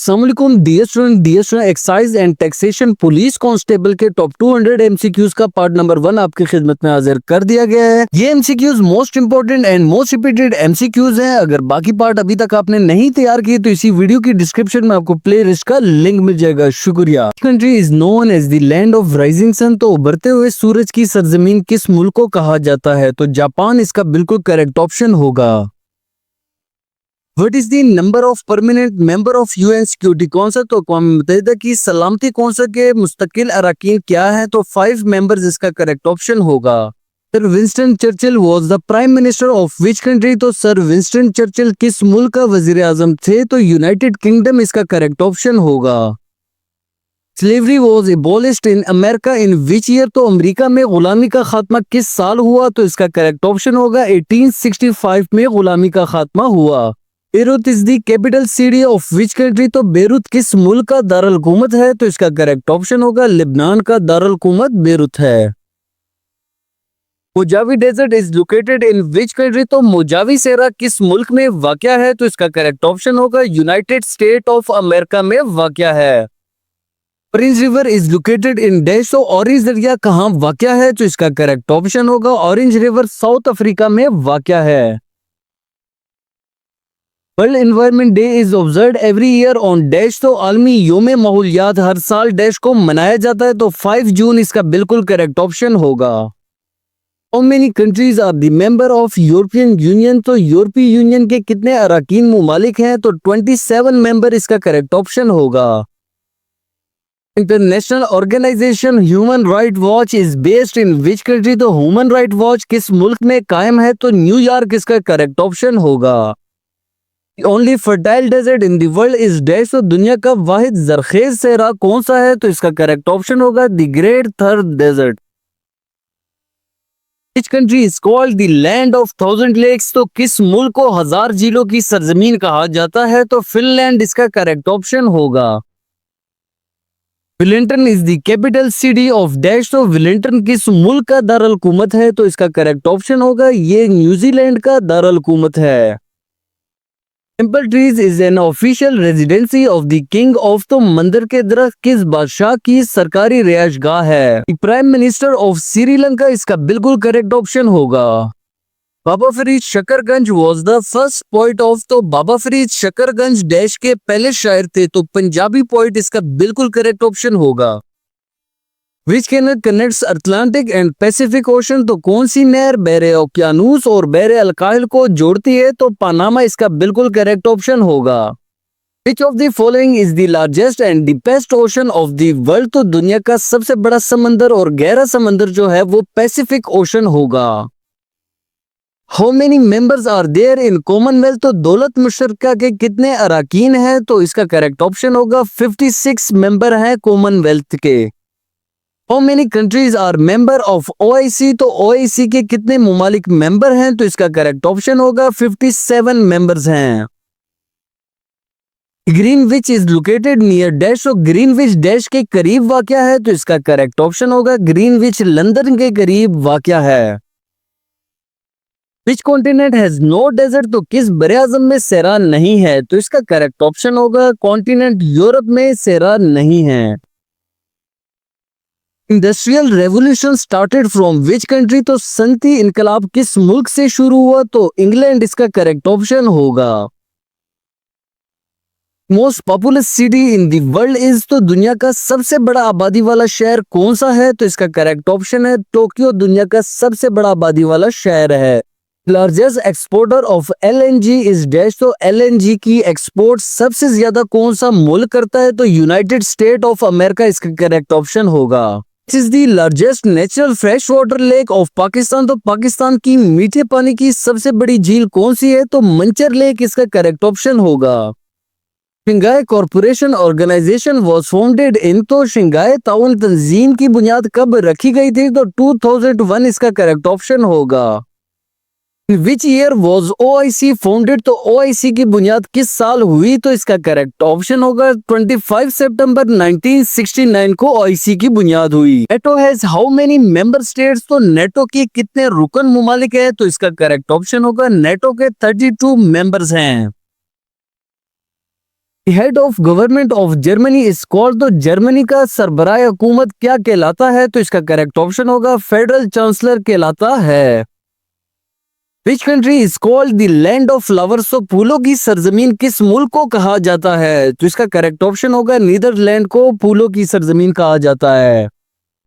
अस्सलामुअलैकुम dear student excise and taxation police constable के top 200 MCQs का पार्ट नंबर 1 आपकी खिदमत में हाजिर कर दिया गया है। ये MCQs most important and most repeated MCQs हैं। अगर बाकी पार्ट अभी तक आपने नहीं तैयार किए तो इसी वीडियो की डिस्क्रिप्शन में आपको प्ले लिस्ट का लिंक मिल जाएगा। शुक्रिया। Country is known as the land of rising sun. तो उभरते हुए सूरज की सरजमीन किस मुल्क को कहा जाता है? तो जापान इसका बिल्कुल करेक्ट ऑप्शन होगा। What is the number of permanent member of UN Security Council? तो अक़वाम मुत्तहिदा की सलामती कौंसल के मुस्तकिल अरकान क्या है? तो 5 मेंबर्स इसका करेक्ट ऑप्शन होगा। Sir Winston Churchill was the prime minister of which country? तो सर विंस्टन चर्चिल किस मुल्क का वजीर आजम थे? तो यूनाइटेड किंगडम इसका करेक्ट ऑप्शन होगा। Slavery was abolished in America in which year? तो अमेरिका में गुलामी का खात्मा किस साल हुआ? तो इसका करेक्ट ऑप्शन होगा 1865 में गुलामी का खात्मा हुआ। Beirut is the capital city of which country? तो बेरूत किस मुल्क का दारुल हुकूमत है? तो इसका करेक्ट ऑप्शन होगा लेबनान का दारुल हुकूमत बेरूत है। Mojave desert is located in which country? तो मोजावी सेरा किस मुल्क में वाक़या है? तो इसका करेक्ट ऑप्शन होगा यूनाइटेड स्टेट ऑफ अमेरिका में वाक़या है। Orange river is located in dash. तो ऑरेंज दरिया कहाँ वाक़या है? तो इसका करेक्ट ऑप्शन होगा ऑरेंज रिवर साउथ अफ्रीका में वाक़या है। World environment day is observed every year on dash. तो आलमी योम माहौलियात हर साल डैश को मनाया जाता है। तो 5 जून इसका बिल्कुल करेक्ट ऑप्शन होगा। How many countries are the member of European union? तो यूरोपीय यूनियन के कितने अरकान मुमालिक हैं? तो 27 मेंबर इसका करेक्ट ऑप्शन होगा। International organisation human right watch is based in which country? तो ह्यूमन राइट वॉच किस मुल्क में कायम है? तो न्यूयॉर्क इसका करेक्ट ऑप्शन होगा। Only fertile desert in the world is dash. तो दुनिया का वाहिद जरखेज सहरा कौन सा है? तो इसका करेक्ट ऑप्शन होगा the great Thar desert. Which country is called the land of 1000 lakes? तो किस मुल्क को 1000 झीलों की सरजमीन कहा जाता है? तो फिनलैंड इसका करेक्ट ऑप्शन होगा। Wellington is the capital city of dash. तो वेलिंगटन किस मुल्क का दारुल हुकूमत है? तो इसका करेक्ट ऑप्शन होगा ये न्यूजीलैंड का दारुल हुकूमत है। Temple trees is an official residency of the king of. तो मंदिर के दरख्त किस बादशाह की सरकारी रिहाइशगाह है? प्राइम मिनिस्टर ऑफ श्रीलंका इसका बिल्कुल करेक्ट ऑप्शन होगा। Baba Farid Shakarganj was the first poet of. तो बाबा फरीद शकरगंज डैश के पहले शायर थे। तो पंजाबी पोइट इसका बिल्कुल करेक्ट ऑप्शन होगा। Which canal connects Atlantic and Pacific ocean? तो कौन सी नहर बहरे ओकियानूस और बहरे अलकाहिल को जोड़ती है? तो पनामा इसका बिल्कुल करेक्ट ऑप्शन होगा। Which of the following is the largest and deepest ocean of the world? तो दुनिया का सबसे बड़ा समंदर और गहरा समंदर जो है वो पैसिफिक ओशन होगा। How many members are there in commonwealth? तो दौलत मुशतरका के कितने अरकान हैं? तो इसका करेक्ट ऑप्शन होगा 56 मेंबर हैं कॉमनवेल्थ के। How many countries are member of OIC? तो OIC के कितने मुमालिक मेंबर हैं? तो इसका करेक्ट ऑप्शन होगा 57 मेंबर्स हैं। Greenwich is located near dash. तो ग्रीनविच डैश के करीब वाक़या है? तो इसका करेक्ट ऑप्शन होगा ग्रीनविच लंदन के करीब वाक़या है। Which continent has no desert? तो किस बरे आज़म में सहरा नहीं है? तो इसका करेक्ट ऑप्शन होगा कॉन्टिनेंट यूरोप में सहरा नहीं है। Industrial revolution started from which country? तो सनती इनकलाब किस मुल्क से शुरू हुआ? तो इंग्लैंड इसका करेक्ट ऑप्शन होगा। Most populous city in the world is. तो दुनिया का सबसे बड़ा आबादी वाला शहर कौन सा है? तो इसका करेक्ट ऑप्शन है टोक्यो दुनिया का सबसे बड़ा आबादी वाला शहर है। Largest exporter of LNG is dash. तो LNG की एक्सपोर्ट सबसे ज्यादा कौन सा मुल्क करता है? तो यूनाइटेड स्टेट ऑफ अमेरिका इसका करेक्ट ऑप्शन होगा। This is the largest natural fresh water lake of Pakistan. तो पाकिस्तान की मीठे पानी की सबसे बड़ी झील कौन सी है? तो मंचर लेक इसका करेक्ट ऑप्शन होगा। Shanghai corporation organisation was founded in. तो शंघाई ताउन तंजीम की बुनियाद कब रखी गई थी? तो 2001 इसका करेक्ट ऑप्शन होगा। Which year was OIC founded? तो OIC की बुनियाद किस साल हुई? तो इसका करेक्ट ऑप्शन होगा 25 सितंबर 1969 को OIC की बुनियाद हुई। NATO has how many member states? तो नेटो के कितने रुकन मुमालिक है? तो इसका करेक्ट ऑप्शन होगा नेटो के 32 मेंबर्स हैं। Head of government of Germany is called, तो जर्मनी का सरबराह हुकूमत क्या कहलाता है? तो इसका करेक्ट ऑप्शन होगा फेडरल चांसलर कहलाता है। विच country is called the land of flowers, तो फूलों की सरजमीन किस मुल्क को कहा जाता है? तो इसका करेक्ट ऑप्शन होगा नीदरलैंड को फूलों की सरजमीन कहा जाता है।